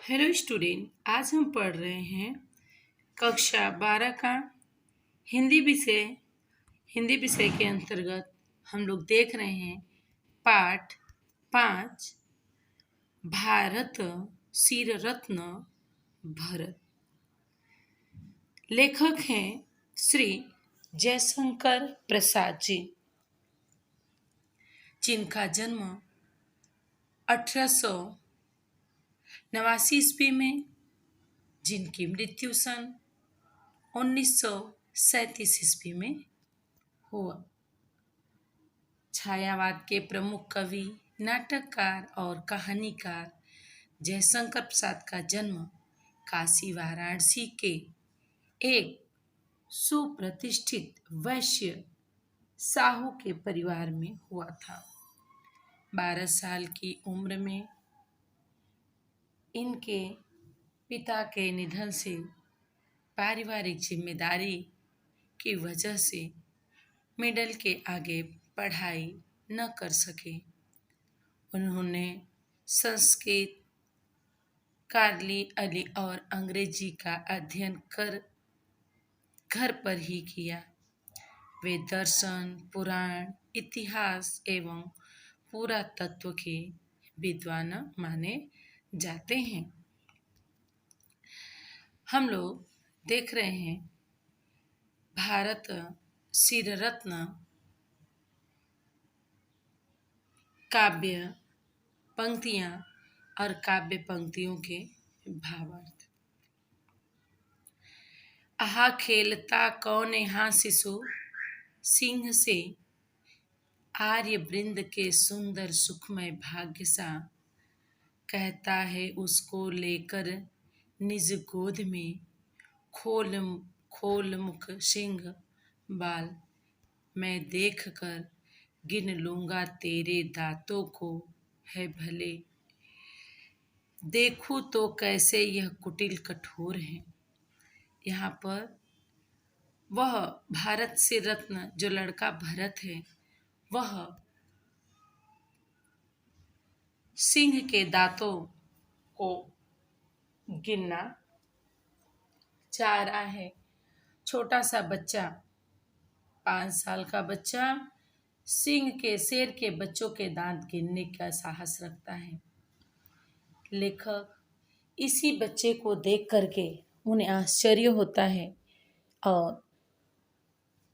Hello student, आज हम पढ़ रहे हैं कक्षा 12 का हिंदी विषय। हिंदी विषय के अंतर्गत हम लोग देख रहे हैं पाठ 5 भारत सिर रत्न भरत। लेखक हैं श्री जयशंकर प्रसाद जी, जिनका जन्म 1889 ईस्वी में, जिनकी मृत्यु सन 1937 ईस्वी में हुआ। छायावाद के प्रमुख कवि, नाटककार और कहानीकार जयशंकर प्रसाद का जन्म काशी वाराणसी के एक सुप्रतिष्ठित वैश्य साहू के परिवार में हुआ था। 12 साल की उम्र में इनके पिता के निधन से पारिवारिक जिम्मेदारी की वजह से मिडिल के आगे पढ़ाई न कर सके। उन्होंने संस्कृत, कारली अली और अंग्रेजी का अध्ययन कर घर पर ही किया। वे दर्शन, पुराण, इतिहास एवं पुरातत्व के विद्वान माने जाते हैं। हम लोग देख रहे हैं भारत सिर रत्न काव्य पंक्तियां और काव्य पंक्तियों के भावार्थ। आहा खेलता कौन यहाँ शिशु सिंह से, आर्य वृंद के सुंदर सुखमय भाग्य सा, कहता है उसको लेकर निज गोद में, खोल खोल मुख सिंह बाल, मैं देख कर गिन लूंगा तेरे दांतों को, है भले देखूं तो कैसे यह कुटिल कठोर है। यहाँ पर वह भारत से रत्न जो लड़का भरत है, वह सिंह के दांतों को गिनना चाह रहा है। छोटा सा बच्चा, 5 साल का बच्चा शेर के बच्चों के दांत गिनने का साहस रखता है। लेखक इसी बच्चे को देख करके उन्हें आश्चर्य होता है और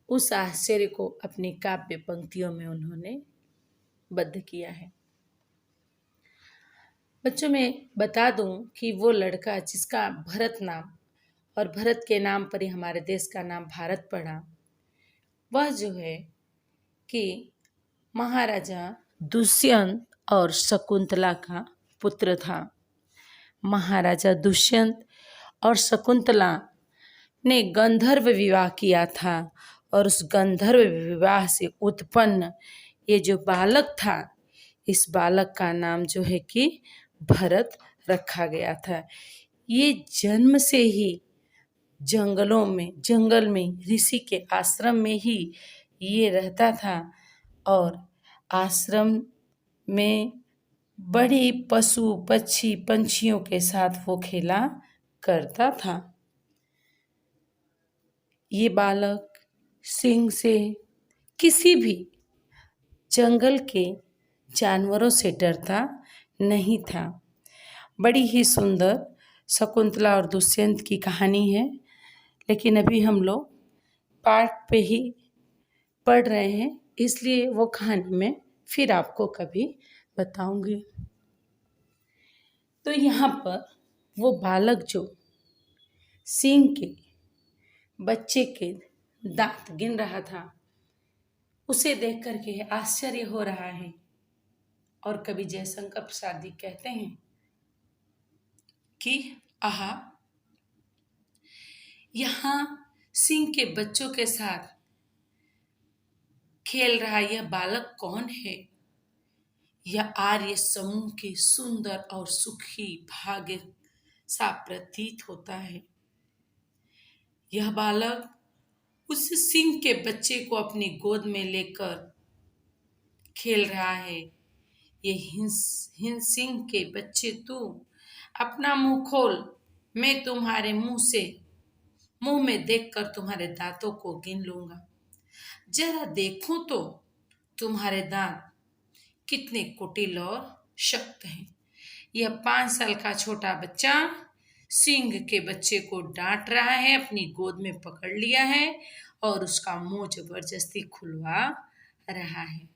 उस आश्चर्य को अपनी काव्य पंक्तियों में उन्होंने बद्ध किया है। बच्चों में बता दूं कि वो लड़का जिसका भरत नाम, और भरत के नाम पर ही हमारे देश का नाम भारत पड़ा, वह जो है कि महाराजा दुष्यंत और शकुंतला का पुत्र था। महाराजा दुष्यंत और शकुंतला ने गंधर्व विवाह किया था और उस गंधर्व विवाह से उत्पन्न ये जो बालक था, इस बालक का नाम जो है कि भरत रखा गया था। ये जन्म से ही जंगल में ऋषि के आश्रम में ही ये रहता था और आश्रम में बड़े पशु पक्षी पंछियों के साथ वो खेला करता था। ये बालक सिंह से, किसी भी जंगल के जानवरों से डरता नहीं था। बड़ी ही सुंदर शकुंतला और दुष्यंत की कहानी है, लेकिन अभी हम लोग पाठ पे ही पढ़ रहे हैं, इसलिए वो कहानी मैं फिर आपको कभी बताऊंगी। तो यहाँ पर वो बालक जो सिंह के बच्चे के दांत गिन रहा था, उसे देख करके आश्चर्य हो रहा है। और कवि जयशंकर प्रसाद जी कहते हैं कि आहा, यहाँ सिंह के बच्चों के साथ खेल रहा यह बालक कौन है? यह आर्य समूह के सुंदर और सुखी भाग्य सा प्रतीत होता है। यह बालक उस सिंह के बच्चे को अपनी गोद में लेकर खेल रहा है। ये हिंस सिंह के बच्चे तू अपना मुंह खोल, मैं तुम्हारे मुंह में देखकर तुम्हारे दांतों को गिन लूंगा। जरा देखूं तो तुम्हारे दांत कितने कुटिल और शक्त हैं। यह 5 साल का छोटा बच्चा सिंह के बच्चे को डांट रहा है, अपनी गोद में पकड़ लिया है और उसका मुंह जबरदस्ती खुलवा रहा है।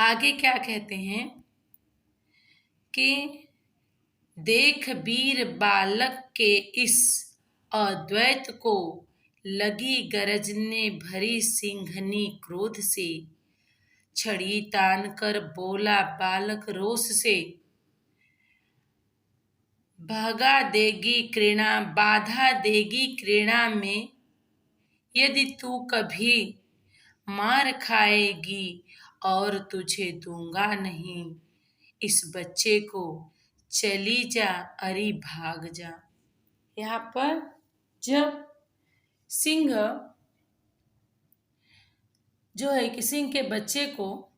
आगे क्या कहते हैं कि देख वीर बालक के इस अद्वैत को, लगी गरजने भरी सिंघनी क्रोध से। छड़ी तान कर बोला बालक रोष से, बाधा देगी क्रीड़ा में, यदि तू कभी मार खाएगी और तुझे दूंगा नहीं। इस बच्चे को चली जा अरे भाग जा। यहाँ पर जब सिंह जो है कि सिंह के बच्चे को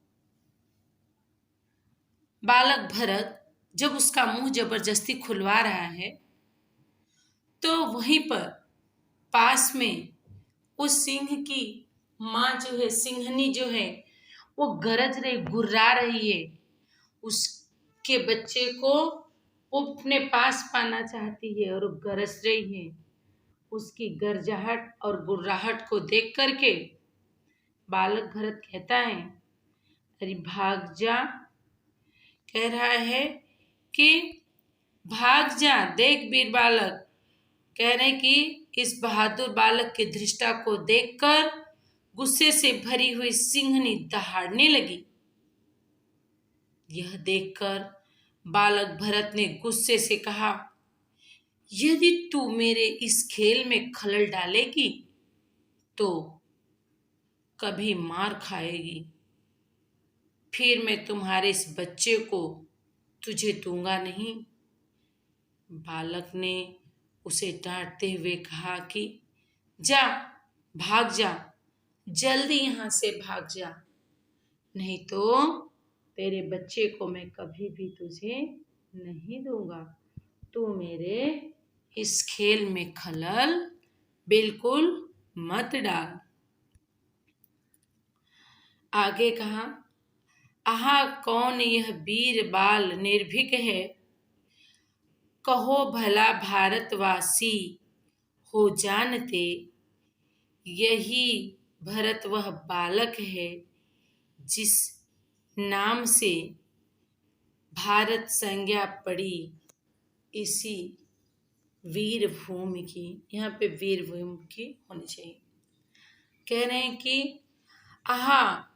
बालक भरत जब उसका मुंह जबरदस्ती खुलवा रहा है, तो वहीं पर पास में उस सिंह की माँ जो है, सिंहनी जो है, वो गरज रही, गुर्रा रही है। उसके बच्चे को वो अपने पास पाना चाहती है और गरज रही है। उसकी गरजाहट और गुर्राहट को देख करके बालक भरत कहता है अरे भाग जा, कह रहा है कि भाग जा। देख वीर बालक, कह रहे कि इस बहादुर बालक की धृष्टा को देखकर गुस्से से भरी हुई सिंहनी दहाड़ने लगी। यह देखकर बालक भरत ने गुस्से से कहा, यदि तू मेरे इस खेल में खलल डालेगी तो कभी मार खाएगी। फिर मैं तुम्हारे इस बच्चे को तुझे दूंगा नहीं। बालक ने उसे डांटते हुए कहा कि जा, भाग जा, जल्दी यहाँ से भाग जा, नहीं तो तेरे बच्चे को मैं कभी भी तुझे नहीं दूंगा। तू मेरे इस खेल में खलल बिल्कुल मत डाल। आगे कहा, आहा कौन यह वीर बाल निर्भीक है, कहो भला भारतवासी हो जानते। यही भरत वह बालक है जिस नाम से भारत संज्ञा पड़ी इसी वीर भूमि की। यहाँ पे वीर भूमि की होनी चाहिए। कह रहे हैं कि आहा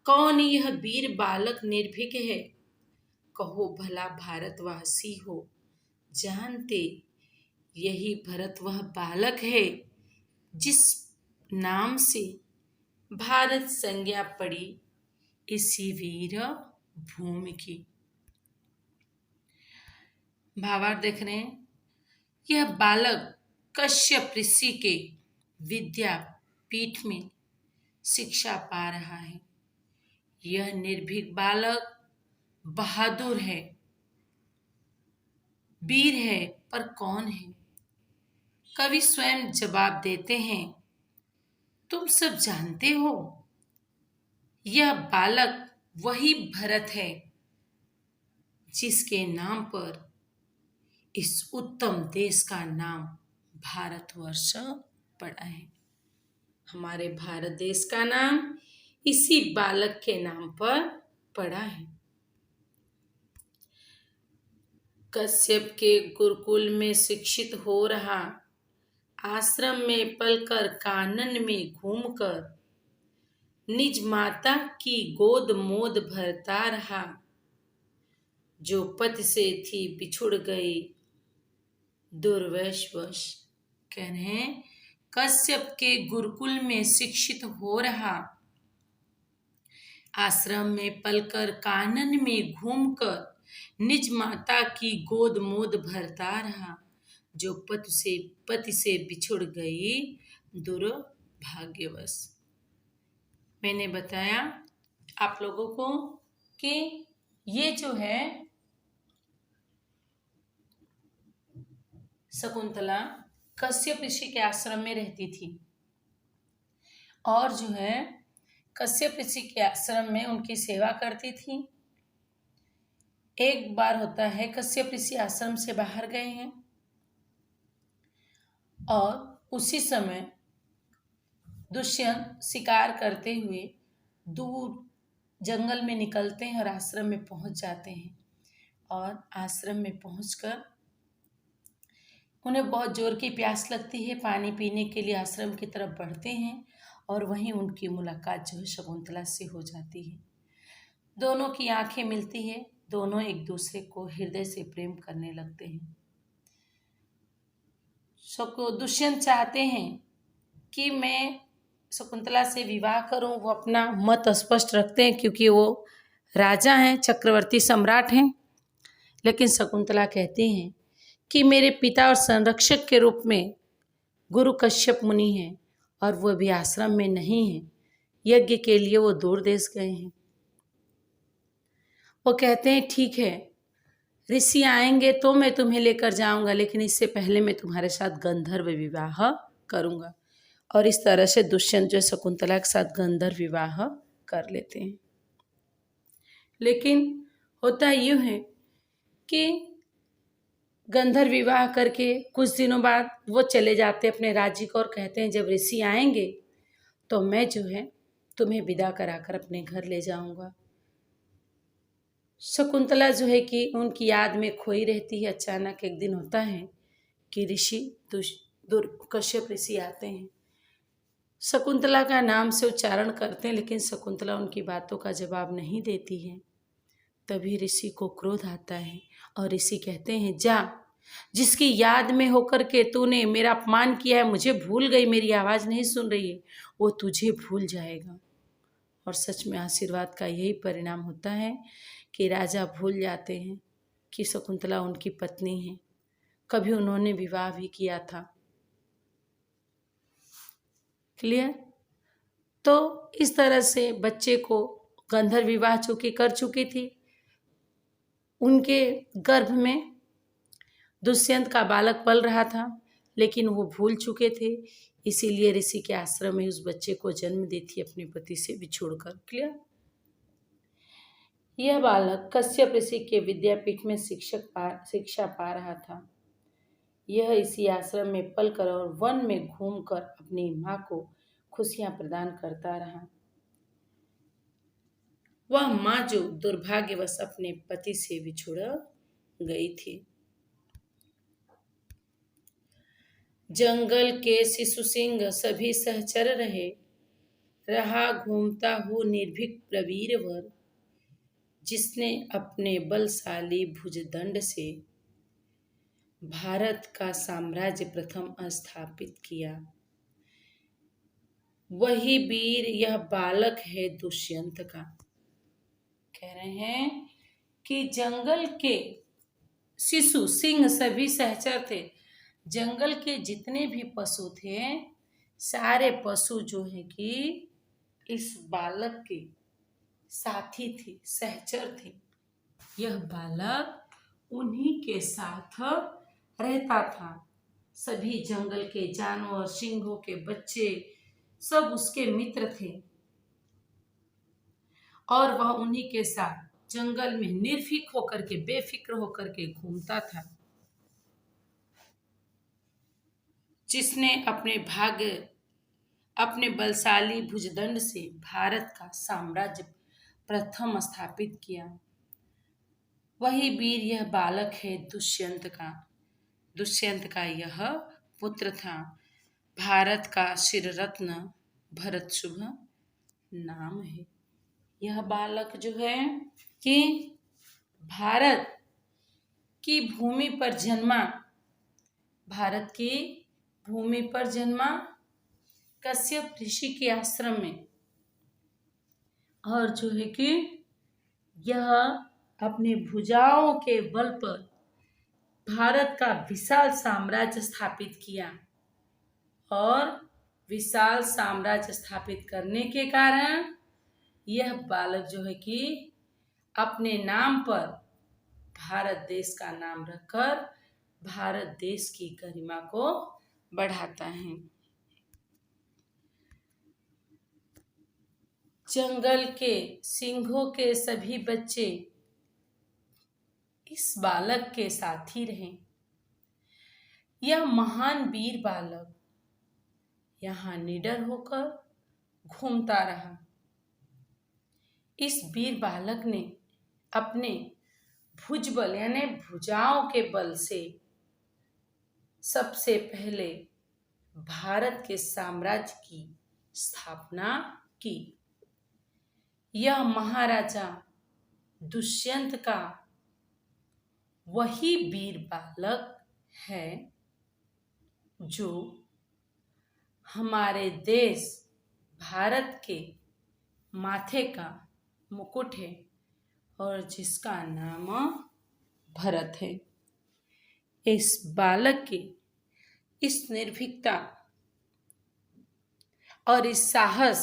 कौन यह वीर बालक निर्भीक है, कहो भला भारतवासी हो जानते। यही भरत वह बालक है जिस नाम से भारत संज्ञा पड़ी इसी वीर भूमि की। भावार्थ देख रहे हैं, यह बालक कश्यप ऋषि के विद्यापीठ में शिक्षा पा रहा है। यह निर्भीक बालक बहादुर है, वीर है, पर कौन है? कवि स्वयं जवाब देते हैं, तुम सब जानते हो, यह बालक वही भरत है जिसके नाम पर इस उत्तम देश का नाम भारतवर्ष पड़ा है। हमारे भारत देश का नाम इसी बालक के नाम पर पड़ा है। कश्यप के गुरुकुल में शिक्षित हो रहा, आश्रम में पलकर कानन में घूमकर, निज माता की गोद मोद भरता रहा, जो पति से थी बिछुड़ गई दुर्वशवश। कह रहे हैं, कश्यप के गुरुकुल में शिक्षित हो रहा, आश्रम में पलकर कानन में घूमकर, निज माता की गोद मोद भरता रहा, जो पति से बिछुड़ गई दुर्भाग्यवश। मैंने बताया आप लोगों को कि ये जो है शकुंतला कश्यप ऋषि के आश्रम में रहती थी और जो है कश्यप ऋषि के आश्रम में उनकी सेवा करती थी। एक बार होता है कश्यप ऋषि आश्रम से बाहर गए हैं और उसी समय दुष्यंत शिकार करते हुए दूर जंगल में निकलते हैं और आश्रम में पहुंच जाते हैं। और आश्रम में पहुंचकर उन्हें बहुत जोर की प्यास लगती है, पानी पीने के लिए आश्रम की तरफ बढ़ते हैं और वहीं उनकी मुलाकात जो है शकुंतला से हो जाती है। दोनों की आंखें मिलती है, दोनों एक दूसरे को हृदय से प्रेम करने लगते हैं। दुष्यंत चाहते हैं कि मैं शकुंतला से विवाह करूं। वो अपना मत स्पष्ट रखते हैं क्योंकि वो राजा हैं, चक्रवर्ती सम्राट हैं। लेकिन शकुंतला कहती हैं कि मेरे पिता और संरक्षक के रूप में गुरु कश्यप मुनि हैं और वो भी आश्रम में नहीं हैं, यज्ञ के लिए वो दूर देश गए हैं। वो कहते हैं ठीक है, ऋषि आएंगे तो मैं तुम्हें लेकर जाऊंगा, लेकिन इससे पहले मैं तुम्हारे साथ गंधर्व विवाह करूंगा। और इस तरह से दुष्यंत जो शकुंतला के साथ गंधर्व विवाह कर लेते हैं। लेकिन होता यूं है कि गंधर्व विवाह करके कुछ दिनों बाद वो चले जाते अपने राज्य को और कहते हैं जब ऋषि आएंगे तो मैं जो है तुम्हें विदा कराकर अपने घर ले जाऊंगा। शकुंतला जो है कि उनकी याद में खोई रहती है। अचानक एक दिन होता है कि कश्यप ऋषि आते हैं, शकुंतला का नाम से उच्चारण करते हैं, लेकिन शकुंतला उनकी बातों का जवाब नहीं देती है। तभी ऋषि को क्रोध आता है और ऋषि कहते हैं जा, जिसकी याद में होकर के तूने मेरा अपमान किया है, मुझे भूल गई, मेरी आवाज़ नहीं सुन रही है, वो तुझे भूल जाएगा। और सच में आशीर्वाद का यही परिणाम होता है कि राजा भूल जाते हैं कि शकुंतला उनकी पत्नी है, कभी उन्होंने विवाह भी किया था। क्लियर? तो इस तरह से बच्चे को गंधर्व विवाह कर चुकी थी। उनके गर्भ में दुष्यंत का बालक पल रहा था, लेकिन वो भूल चुके थे, इसीलिए ऋषि के आश्रम में उस बच्चे को जन्म दी थी अपने पति से बिछोड़कर। क्लियर? यह बालक कश्यप ऋषि के विद्यापीठ में शिक्षा पा रहा था। यह इसी आश्रम में पलकर और वन में घूमकर अपनी माँ को खुशियां प्रदान करता रहा। वह माँ जो दुर्भाग्यवश अपने पति से बिछुड़ गई थी। जंगल के शिशु सिंह सभी सहचर रहा घूमता हो निर्भीक प्रवीर वर, जिसने अपने बलशाली भुजदंड से भारत का साम्राज्य प्रथम स्थापित किया। वही वीर यह बालक है दुष्यंत का। कह रहे हैं कि जंगल के शिशु सिंह सभी सहचर थे। जंगल के जितने भी पशु थे, सारे पशु जो है कि इस बालक के साथी थे, सहचर थे। यह बालक उन्हीं के साथ रहता था। सभी जंगल के जानवर, सिंहों के बच्चे सब उसके मित्र थे और वह उन्हीं के साथ जंगल में निर्भीक होकर के, बेफिक्र होकर के घूमता था। जिसने अपने बलशाली भुजदंड से भारत का साम्राज्य प्रथम स्थापित किया। वही वीर यह बालक है दुष्यंत का यह पुत्र था। भारत का शिर रत्न भरत शुभ नाम है। यह बालक जो है कि भारत की भूमि पर जन्मा कश्यप ऋषि के आश्रम में, और जो है कि यह अपने भुजाओं के बल पर भारत का विशाल साम्राज्य स्थापित किया। और विशाल साम्राज्य स्थापित करने के कारण यह बालक जो है कि अपने नाम पर भारत देश का नाम रखकर भारत देश की गरिमा को बढ़ाता है। जंगल के सिंहों के सभी बच्चे इस बालक के साथी रहे। यह महान वीर बालक यहाँ निडर होकर घूमता रहा। इस वीर बालक ने अपने भुजबल यानी भुजाओं के बल से सबसे पहले भारत के साम्राज्य की स्थापना की। यह महाराजा दुष्यंत का वही वीर बालक है जो हमारे देश भारत के माथे का मुकुट है और जिसका नाम भरत है। इस बालक के इस निर्भीकता और इस साहस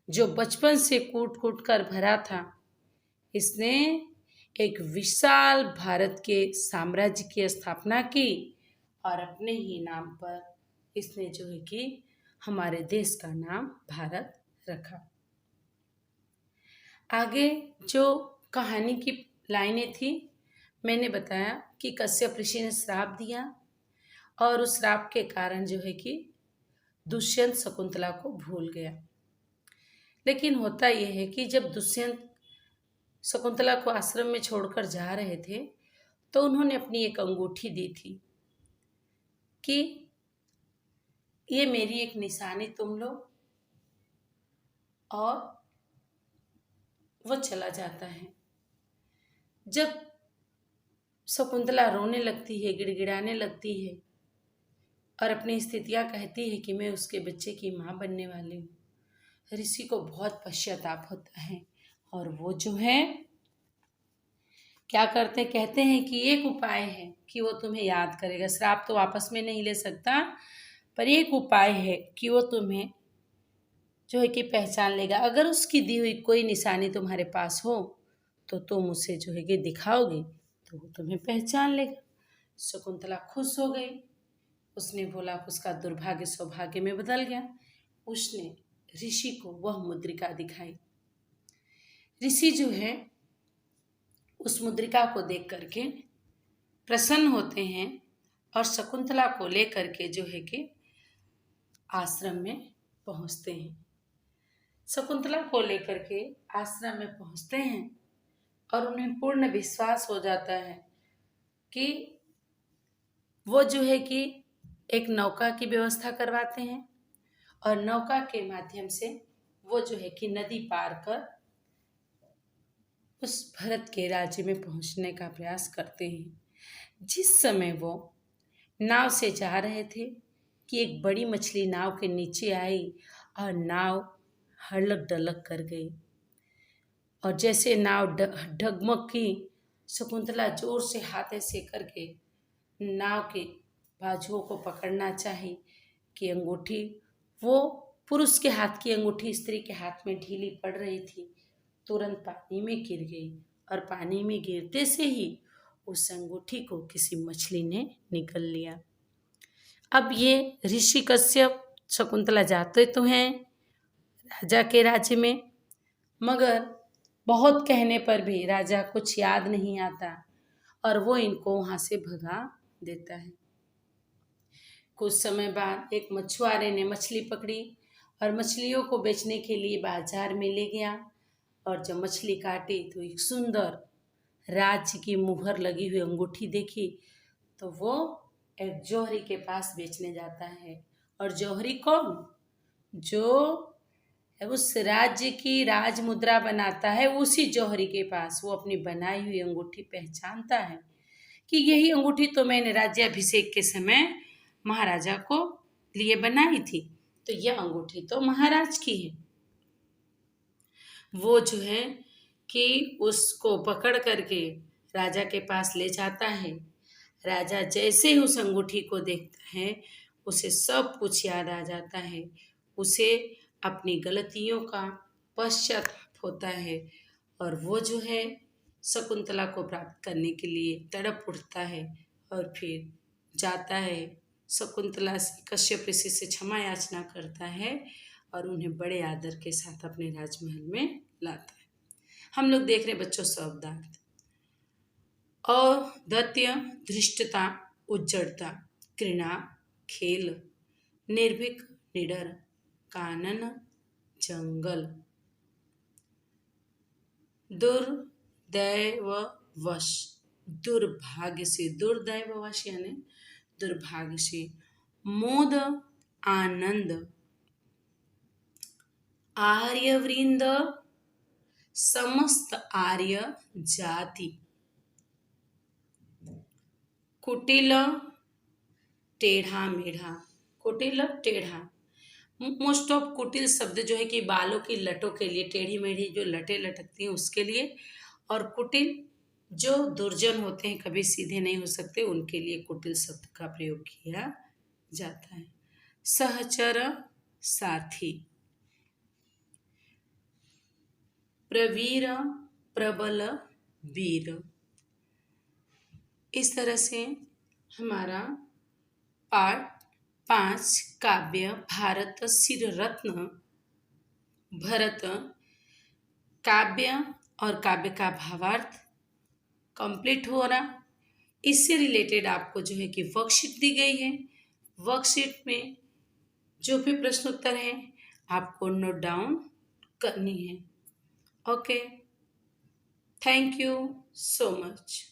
जो बचपन से कूट कूट कर भरा था, इसने एक विशाल भारत के साम्राज्य की स्थापना की और अपने ही नाम पर इसने जो है कि हमारे देश का नाम भारत रखा। आगे जो कहानी की लाइनें थी, मैंने बताया कि कश्यप ऋषि ने श्राप दिया और उस श्राप के कारण जो है कि दुष्यंत शकुंतला को भूल गया। लेकिन होता यह है कि जब दुष्यंत शकुंतला को आश्रम में छोड़कर जा रहे थे तो उन्होंने अपनी एक अंगूठी दी थी कि ये मेरी एक निशानी तुम लो, और वो चला जाता है। जब शकुंतला रोने लगती है, गिड़गिड़ाने लगती है और अपनी स्थितियां कहती है कि मैं उसके बच्चे की माँ बनने वाली हूँ, ऋषि को बहुत पश्चाताप होता है और वो जो है क्या करते, कहते हैं कि एक उपाय है कि वो तुम्हें याद करेगा। श्राप तो वापस में नहीं ले सकता, पर एक उपाय है कि वो तुम्हें जो है कि पहचान लेगा। अगर उसकी दी हुई कोई निशानी तुम्हारे पास हो तो तुम उसे जो है कि दिखाओगे तो वो तुम्हें पहचान लेगा। शकुंतला खुश हो गई। उसने बोला उसका दुर्भाग्य सौभाग्य में बदल गया। उसने ऋषि को वह मुद्रिका दिखाई। ऋषि जो है उस मुद्रिका को देख करके प्रसन्न होते हैं और शकुंतला को लेकर के जो है कि आश्रम में पहुंचते हैं। शकुंतला को लेकर के आश्रम में पहुंचते हैं और उन्हें पूर्ण विश्वास हो जाता है कि वो जो है कि एक नौका की व्यवस्था करवाते हैं और नौका के माध्यम से वो जो है कि नदी पार कर उस भरत के राज्य में पहुंचने का प्रयास करते हैं। जिस समय वो नाव से जा रहे थे कि एक बड़ी मछली नाव के नीचे आई और नाव हड़लक डलक कर गई, और जैसे नाव डगमग की, शकुंतला जोर से हाथ ऐसे करके नाव के बाजुओं को पकड़ना चाही कि अंगूठी, वो पुरुष के हाथ की अंगूठी स्त्री के हाथ में ढीली पड़ रही थी, तुरंत पानी में गिर गई और पानी में गिरते से ही उस अंगूठी को किसी मछली ने निगल लिया। अब ये ऋषि कश्यप शकुंतला जाते तो हैं राजा के राज्य में, मगर बहुत कहने पर भी राजा कुछ याद नहीं आता और वो इनको वहाँ से भगा देता है। कुछ समय बाद एक मछुआरे ने मछली पकड़ी और मछलियों को बेचने के लिए बाजार में ले गया, और जब मछली काटी तो एक सुंदर राज्य की मुहर लगी हुई अंगूठी देखी तो वो एक जौहरी के पास बेचने जाता है। और जौहरी कौन? जो उस राज्य की राज मुद्रा बनाता है, उसी जौहरी के पास वो अपनी बनाई हुई अंगूठी पहचानता है कि यही अंगूठी तो मैंने राज्याभिषेक के समय महाराजा को लिए बनाई थी, तो यह अंगूठी तो महाराज की है। वो जो है कि उसको पकड़ करके राजा के पास ले जाता है। राजा जैसे ही उस अंगूठी को देखता है उसे सब कुछ याद आ जाता है, उसे अपनी गलतियों का पश्चाताप होता है और वो जो है शकुंतला को प्राप्त करने के लिए तड़प उठता है और फिर जाता है शकुंतला से, कश्यप ऋषि से क्षमा याचना करता है और उन्हें बड़े आदर के साथ अपने राजमहल में लाता है। हम लोग देख रहे हैं बच्चों शब्दार्थ। औद्धत्य धृष्टता, उज्जड़ता, घृणा, खेल, निर्भीक, निडर, कानन, जंगल, दुर्दैववश, दुर्भाग्य से, दुर्दैववश यानी दुर्भाग्य से, मोद, आनंद, आर्यवृंद, समस्त आर्य जाति, कुटिल, टेढ़ा मेढ़ा, कुटिल टेढ़ा, मोस्ट ऑफ कुटिल शब्द जो है कि बालों की लटों के लिए, टेढ़ी मेढ़ी जो लटें लटकती हैं उसके लिए, और कुटिल जो दुर्जन होते हैं, कभी सीधे नहीं हो सकते, उनके लिए कुटिल शब्द का प्रयोग किया जाता है। सहचर, साथी, प्रवीर, प्रबल, वीर। इस तरह से हमारा पाठ 5 काव्य भारत सिर रत्न भरत, काव्य और काव्य का भावार्थ कंप्लीट हो रहा। इससे रिलेटेड आपको जो है कि वर्कशीट दी गई है। वर्कशीट में जो भी प्रश्न उत्तर है आपको नोट डाउन करनी है। Okay, thank you so much.